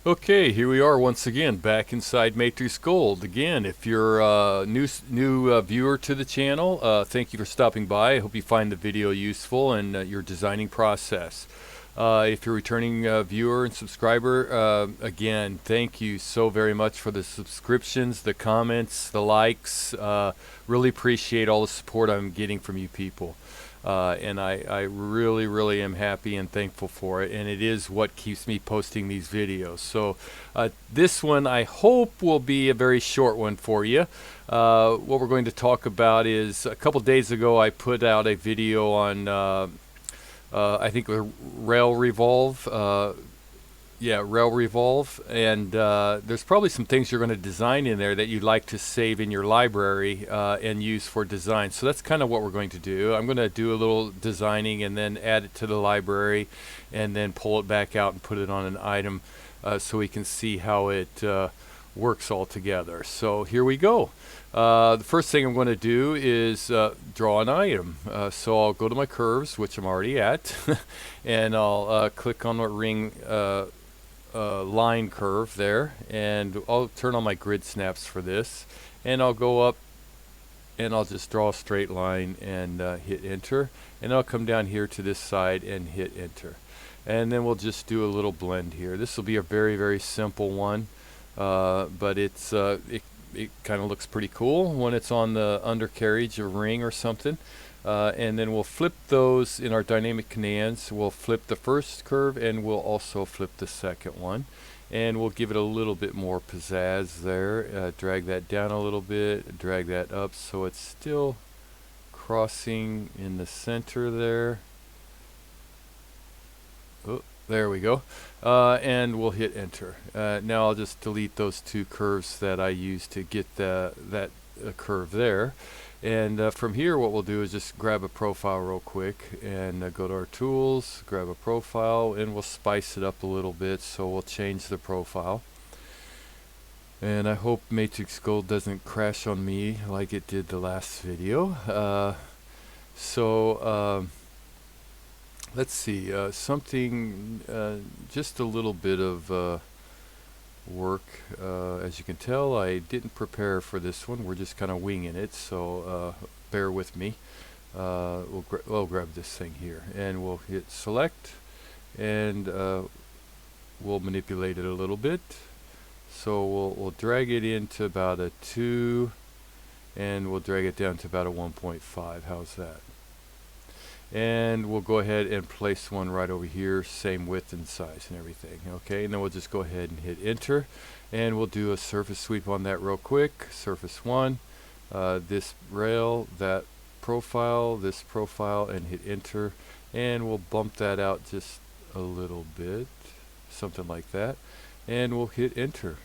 Okay, here we are once again, back inside MatrixGold. Again, if you're a new viewer to the channel, thank you for stopping by. I hope you find the video useful in your designing process. If you're a returning viewer and subscriber, again, thank you so very much for the subscriptions, the comments, the likes. Really appreciate all the support I'm getting from you people. And I really am happy and thankful for it, and it is what keeps me posting these videos. So this one I hope will be a very short one for you. What we're going to talk about is, a couple days ago I put out a video on I think rail revolve. Rail revolve, and there's probably some things you're going to design in there that you'd like to save in your library and use for design. So that's kind of what we're going to do. I'm going to do a little designing and then add it to the library and then pull it back out and put it on an item so we can see how it works all together. So here we go. The first thing I'm going to do is draw an item. So I'll go to my curves, which I'm already at, and I'll click on the ring line curve there, and I'll turn on my grid snaps for this, and I'll go up and I'll just draw a straight line and hit enter, and I'll come down here to this side and hit enter, and then we'll just do a little blend here. This will be a very simple one, but it kind of looks pretty cool when it's on the undercarriage of a ring or something. And then we'll flip those in our dynamic commands. We'll flip the first curve and we'll also flip the second one, and we'll give it a little bit more pizzazz there. Drag that down a little bit, drag that up so it's still crossing in the center there. Oh, there we go. And we'll hit enter. Now I'll just delete those two curves that I used to get that curve there. And from here, what we'll do is just grab a profile real quick and go to our tools, grab a profile, and we'll spice it up a little bit. So we'll change the profile. And I hope MatrixGold doesn't crash on me like it did the last video. Let's see, something, just a little bit of work. As you can tell, I didn't prepare for this one. We're just kind of winging it, so bear with me. We'll grab this thing here and we'll hit select, and we'll manipulate it a little bit. So we'll drag it into about a 2, and we'll drag it down to about a 1.5. How's that? And we'll go ahead and place one right over here, same width and size and everything. Okay, and then we'll just go ahead and hit enter, and we'll do a surface sweep on that real quick. Surface 1, this rail, that profile, this profile, and hit enter, and we'll bump that out just a little bit, something like that, and we'll hit enter.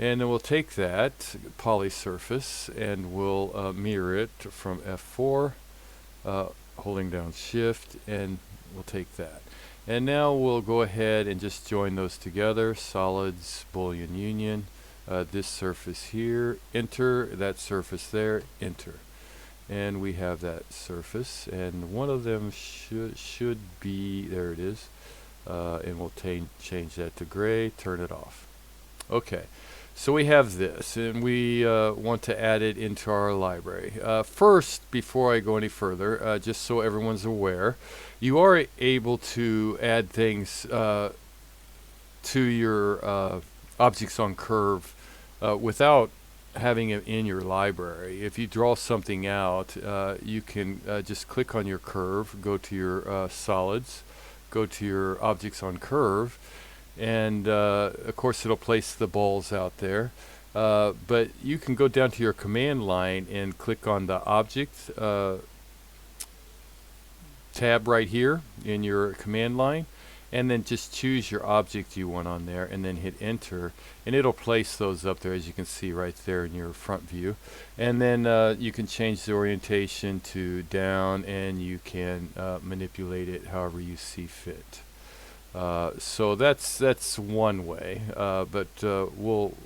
And then we'll take that poly surface and we'll mirror it from F4, holding down shift, and we'll take that. And now we'll go ahead and just join those together. Solids, Boolean union, this surface here, enter, that surface there, enter. And we have that surface, and one of them should be, there it is, and we'll change that to gray, turn it off. Okay. So we have this, and we want to add it into our library. First, before I go any further, just so everyone's aware, you are able to add things to your objects on curve without having it in your library. If you draw something out, you can just click on your curve, go to your solids, go to your objects on curve, and of course it'll place the balls out there, but you can go down to your command line and click on the object tab right here in your command line, and then just choose your object you want on there and then hit enter, and it'll place those up there, as you can see right there in your front view. And then you can change the orientation to down, and you can manipulate it however you see fit. So that's one way, but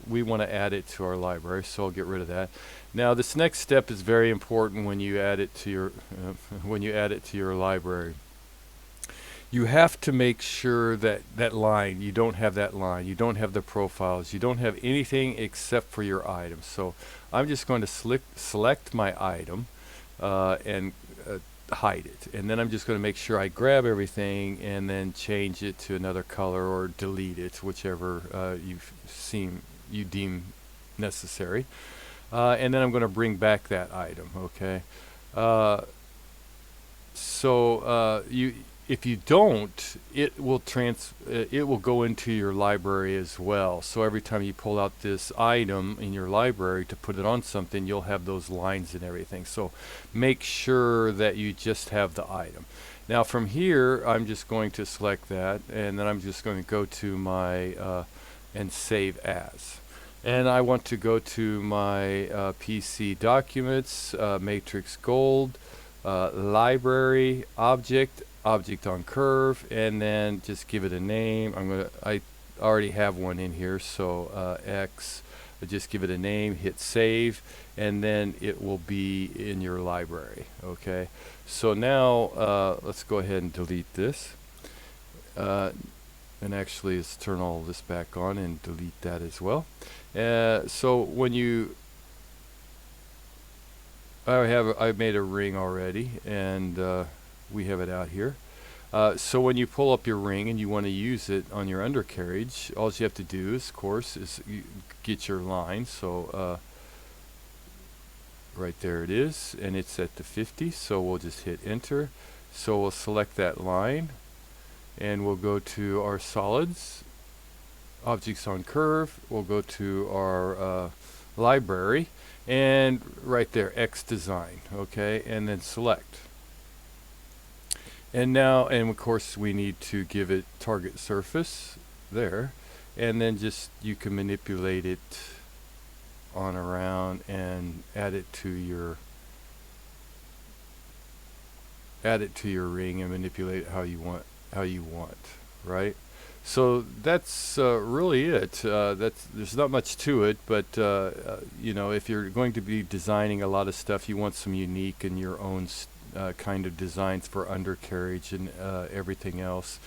we want to add it to our library, so I'll get rid of that. Now this next step is very important when you add it to your library. you have to make sure that that line, you don't have that line, you don't have the profiles, you don't have anything except for your item. So I'm just going to select my item and hide it, and then I'm just going to make sure I grab everything and then change it to another color or delete it, whichever you deem necessary. And then I'm going to bring back that item. Okay. If you don't, it will go into your library as well. So every time you pull out this item in your library to put it on something, you'll have those lines and everything. So make sure that you just have the item. Now from here, I'm just going to select that, and then I'm just going to go to my and save as. And I want to go to my PC documents, MatrixGold, library, object on curve, and then just give it a name. I already have one in here, so X. Just give it a name, hit save, and then it will be in your library. Okay. So now let's go ahead and delete this. And actually, let's turn all this back on and delete that as well. So when I made a ring already, and we have it out here. So when you pull up your ring and you want to use it on your undercarriage, all you have to do, of course, is you get your line. So right there it is, and it's at the 50. So we'll just hit enter. So we'll select that line, and we'll go to our solids, objects on curve. We'll go to our library, and right there, X design. Okay, and then select. And now, and of course, we need to give it target surface there, and then just you can manipulate it on around and add it to your ring and manipulate it how you want, right? So that's really it. There's not much to it, but you know, if you're going to be designing a lot of stuff, you want some unique and your own kind of designs for undercarriage and everything else.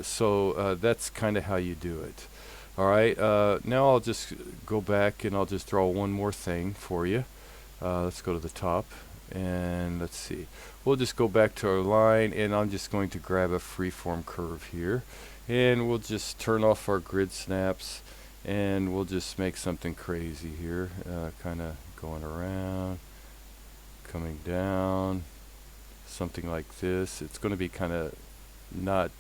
So that's kind of how you do it. All right. Now I'll just go back and I'll just draw one more thing for you. Let's go to the top, and let's see. We'll just go back to our line, and I'm just going to grab a freeform curve here, and we'll just turn off our grid snaps, and we'll just make something crazy here, kind of going around, coming down, something like this. It's going to be kind of not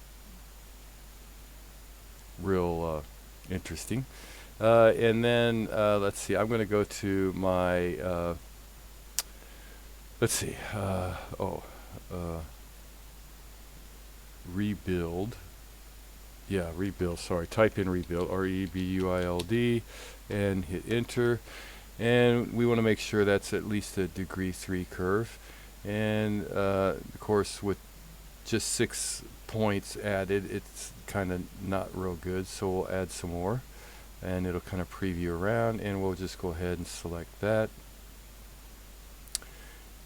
real interesting. And then let's see, I'm going to go to my let's see, rebuild. Yeah, rebuild, sorry, type in rebuild, R-E-B-U-I-L-D, and hit enter. And we want to make sure that's at least a degree 3 curve. And of course, with just 6 points added, it's kind of not real good, so we'll add some more, and it'll kind of preview around, and we'll just go ahead and select that.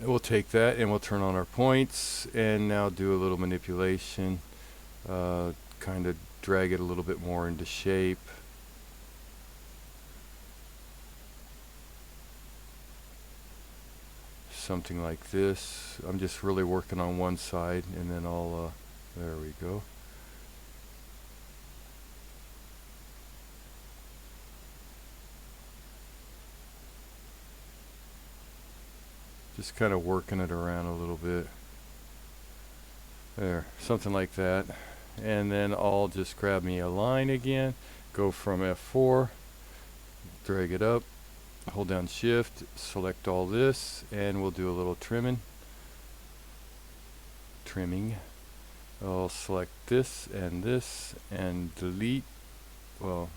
And we'll take that and we'll turn on our points, and now do a little manipulation, kind of drag it a little bit more into shape. Something like this. I'm just really working on one side, and then I'll there we go. Just kind of working it around a little bit. There, something like that. And then I'll just grab me a line again, go from F4, drag it up, hold down shift, select all this, and we'll do a little trimming. I'll select this and delete, well,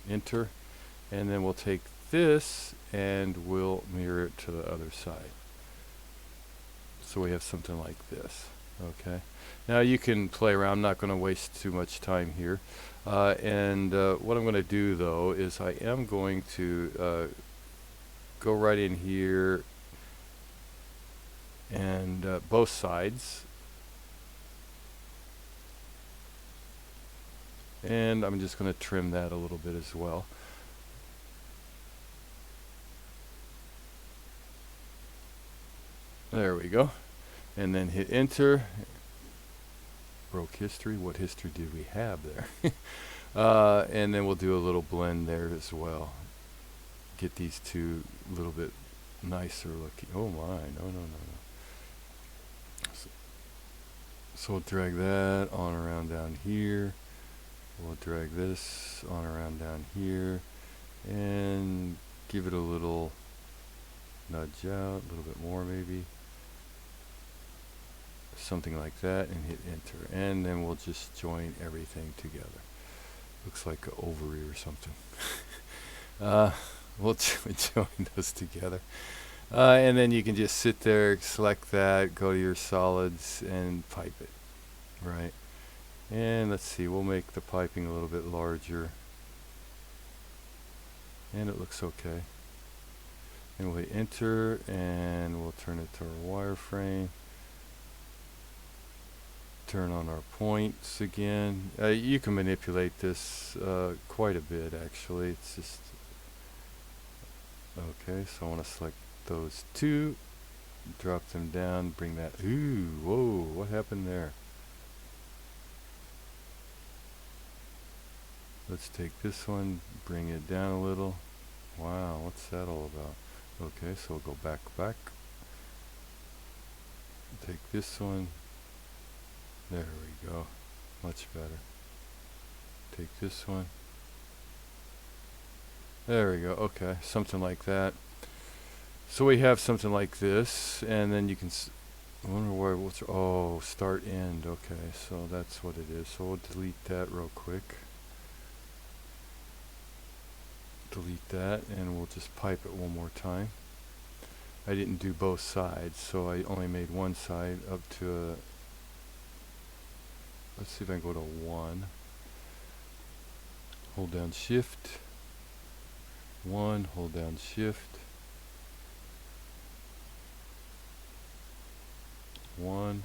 enter, and then we'll take this and we'll mirror it to the other side. So we have something like this. Okay. Now you can play around. I'm not going to waste too much time here. And what I'm going to do though is I am going to go right in here and both sides. And I'm just going to trim that a little bit as well. There we go. And then hit enter. Broke history. What history did we have there? And then we'll do a little blend there as well. Get these two a little bit nicer looking. Oh my, no. So we'll drag that on around down here. We'll drag this on around down here and give it a little nudge out, a little bit more maybe. Something like that, and hit enter. And then we'll just join everything together. Looks like an ovary or something. We'll join those together. And then you can just sit there, select that, go to your solids, and pipe it. Right. And let's see, we'll make the piping a little bit larger. And it looks okay. And we'll hit enter, and we'll turn it to our wireframe. Turn on our points again. You can manipulate this quite a bit, actually. It's just okay. So I want to select those two, drop them down, bring that. Ooh, whoa! What happened there? Let's take this one, bring it down a little. Wow, what's that all about? Okay, so we'll go back. Take this one. There we go. Much better. Take this one. There we go. Okay, something like that. So we have something like this, and then you can wonder where what's start end. Okay, so that's what it is. So we'll delete that real quick. Delete that, and we'll just pipe it one more time. I didn't do both sides, so I only made one side up to a. Let's see if I can go to 1. Hold down shift. 1, hold down shift. 1.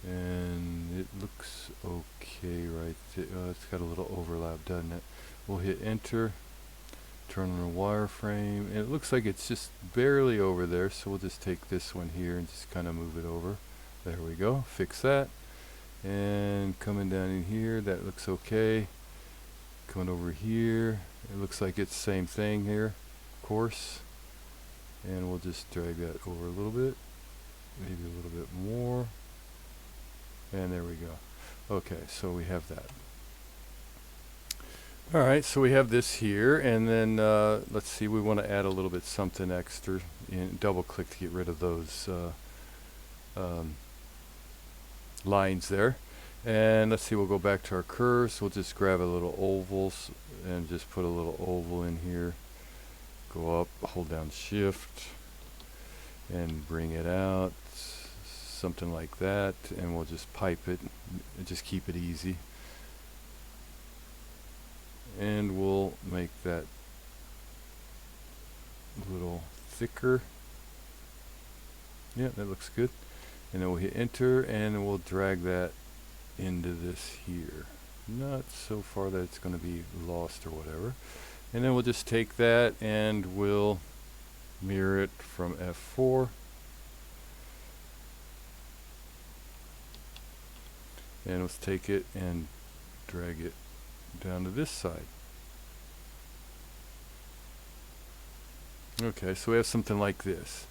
And it looks okay right there. It's got a little overlap, doesn't it? We'll hit enter. Turn on the wireframe. And it looks like it's just barely over there, so we'll just take this one here and just kind of move it over. There we go. Fix that. And coming down in here, that looks okay. Coming over here, it looks like it's the same thing here, of course. And we'll just drag that over a little bit, maybe a little bit more. And there we go. Okay, so we have that. All right, so we have this here, and then let's see, we want to add a little bit something extra. And double click to get rid of those lines there. And let's see, we'll go back to our curves. We'll just grab a little ovals and just put a little oval in here. Go up, hold down shift, and bring it out, something like that. And we'll just pipe it and just keep it easy. And we'll make that a little thicker. Yeah, that looks good. And then we'll hit enter, and then we'll drag that into this here. Not so far that it's going to be lost or whatever. And then we'll just take that and we'll mirror it from F4. And let's take it and drag it down to this side. Okay, so we have something like this.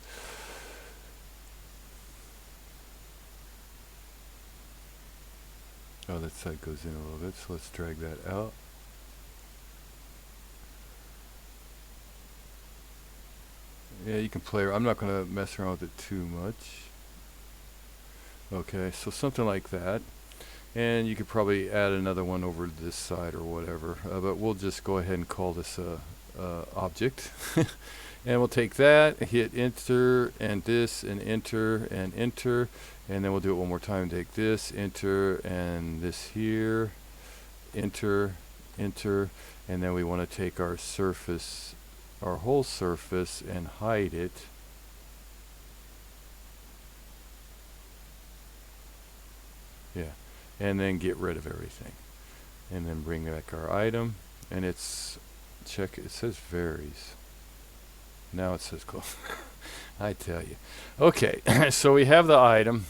Oh, that side goes in a little bit, so let's drag that out. Yeah, you can play. I'm not going to mess around with it too much. Okay, so something like that. And you could probably add another one over to this side or whatever. But we'll just go ahead and call this a object. And we'll take that, hit enter, and this, and enter, and enter. And then we'll do it one more time. Take this, enter, and this here, enter, enter. And then we want to take our surface, our whole surface, and hide it. Yeah. And then get rid of everything. and then bring back our item, and it's check, it says varies. Now it says close. I tell you. Okay, so we have the item.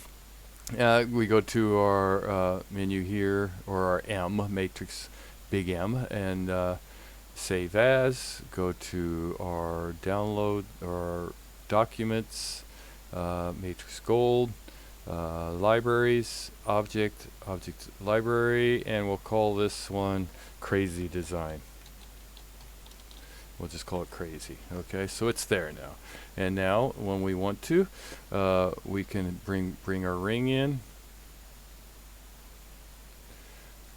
We go to our menu here, or our M, matrix big M, and save as. Go to our download or documents, MatrixGold, libraries, object library, and we'll call this one crazy design. We'll just call it crazy. Okay, so it's there now. And now when we want to, we can bring our ring in,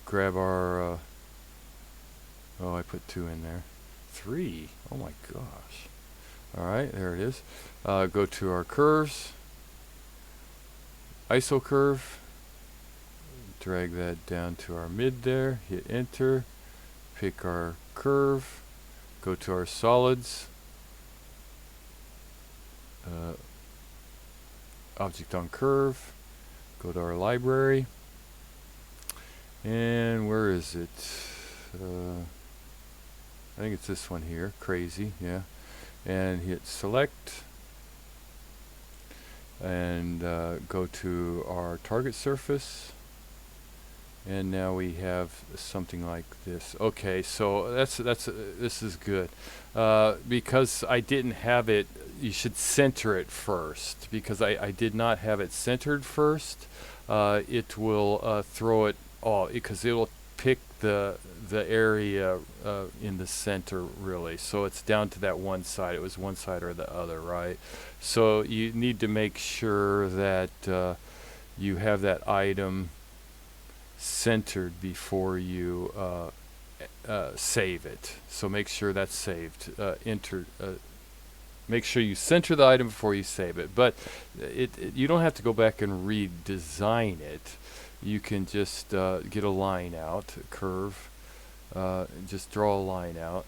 grab our oh, I put 2 in there, 3, oh my gosh. Alright, there it is. Go to our curves, ISO curve, drag that down to our mid there, hit enter, pick our curve, go to our solids, object on curve, go to our library, and where is it? I think it's this one here, crazy, yeah, and hit select, and go to our target surface, and now we have something like this. Okay, so this is good, because I didn't have it. You should center it first, because I did not have it centered first. It will throw it all, because it will pick the area in the center, really. So it's down to that one side. It was one side or the other, right? So you need to make sure that you have that item centered before you save it. So make sure that's saved. Make sure you center the item before you save it. But you don't have to go back and redesign it. You can just get a line out, a curve, just draw a line out,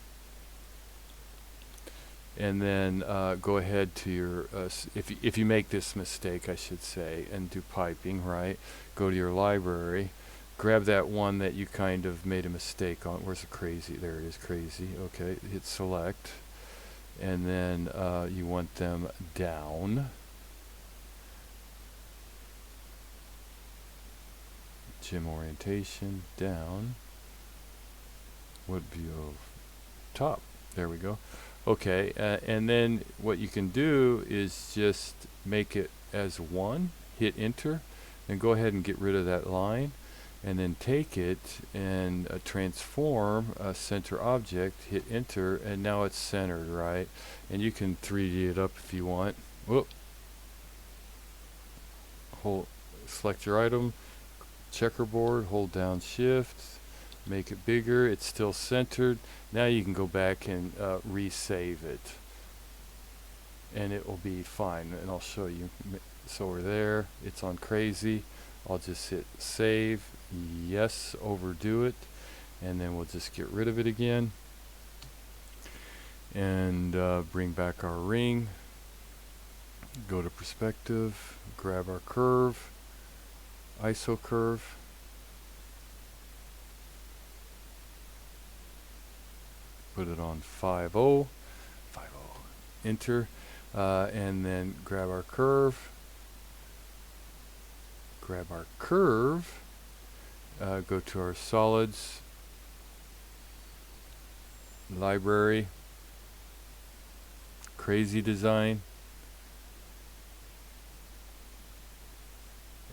and then go ahead to your, if you make this mistake, I should say, and do piping, right? Go to your library, grab that one that you kind of made a mistake on. Where's the crazy? There it is, crazy. Okay, hit select, and then you want them down. Gem orientation down. What view of top? There we go. Okay, and then what you can do is just make it as one, hit enter, and go ahead and get rid of that line, and then take it and transform a center object, hit enter, and now it's centered, right? And you can 3D it up if you want. Whoop. Select your item, checkerboard, hold down shift, make it bigger, it's still centered. Now you can go back and resave it, and it will be fine, and I'll show you. So we're there, it's on crazy. I'll just hit save, yes, overdo it, and then we'll just get rid of it again, and bring back our ring, go to perspective, grab our curve, ISO curve, put it on 5.0, enter, and then grab our curve, go to our solids, library, crazy design,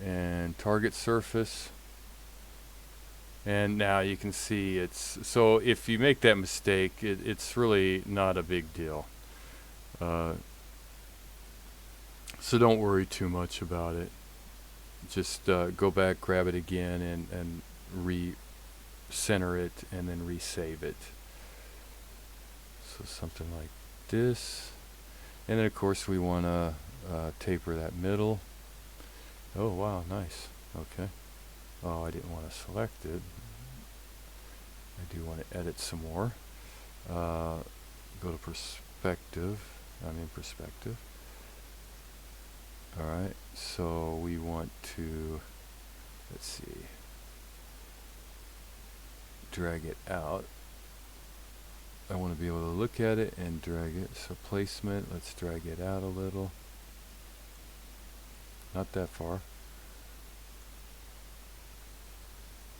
and target surface. And now you can see it's, so if you make that mistake, it's really not a big deal. So don't worry too much about it. Just go back, grab it again, and re-center it, and then resave it. So something like this. And then of course we want to taper that middle. Oh wow, nice. Okay. Oh, I didn't want to select it. I do want to edit some more. Go to perspective. I'm in perspective. Alright, so we want to, let's see. drag it out. I want to be able to look at it and drag it. So placement, let's drag it out a little. Not that far.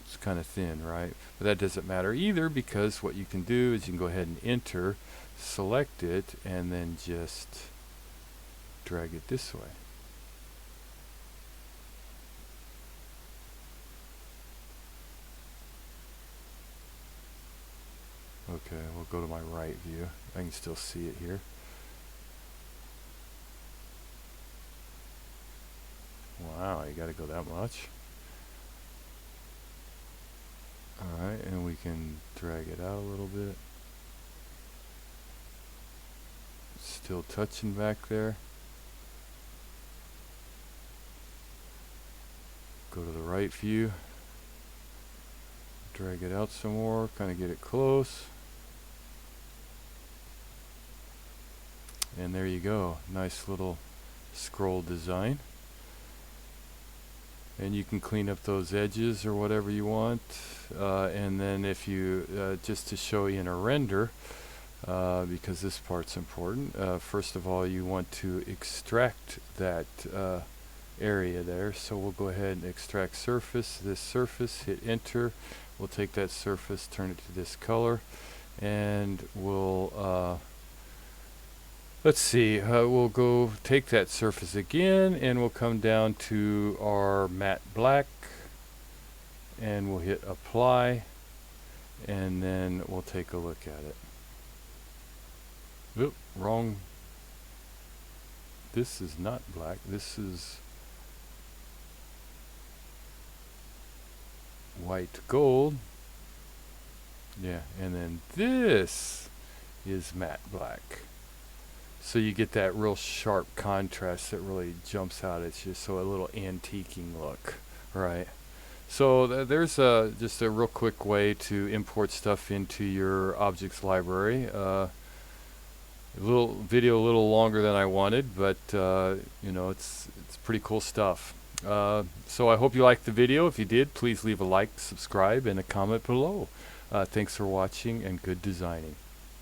It's kind of thin, right? But that doesn't matter either, because what you can do is you can go ahead and enter, select it, and then just drag it this way. Okay, we'll go to my right view. I can still see it here. Wow, you gotta go that much. Alright, and we can drag it out a little bit. Still touching back there. Go to the right view. Drag it out some more, kind of get it close. And there you go, nice little scroll design. And you can clean up those edges or whatever you want. And then if you, just to show you in a render, because this part's important, first of all you want to extract that area there. So we'll go ahead and extract surface, this surface, hit enter. We'll take that surface, turn it to this color, and we'll let's see, we'll go take that surface again, and we'll come down to our matte black, and we'll hit apply, and then we'll take a look at it. Oop, wrong. This is not black, this is white gold. Yeah, and then this is matte black. So you get that real sharp contrast that really jumps out at you, so a little antiquing look, right? So there's just a real quick way to import stuff into your objects library. A little video, a little longer than I wanted, but you know, it's pretty cool stuff. So I hope you liked the video. If you did, please leave a like, subscribe, and a comment below. Thanks for watching, and good designing.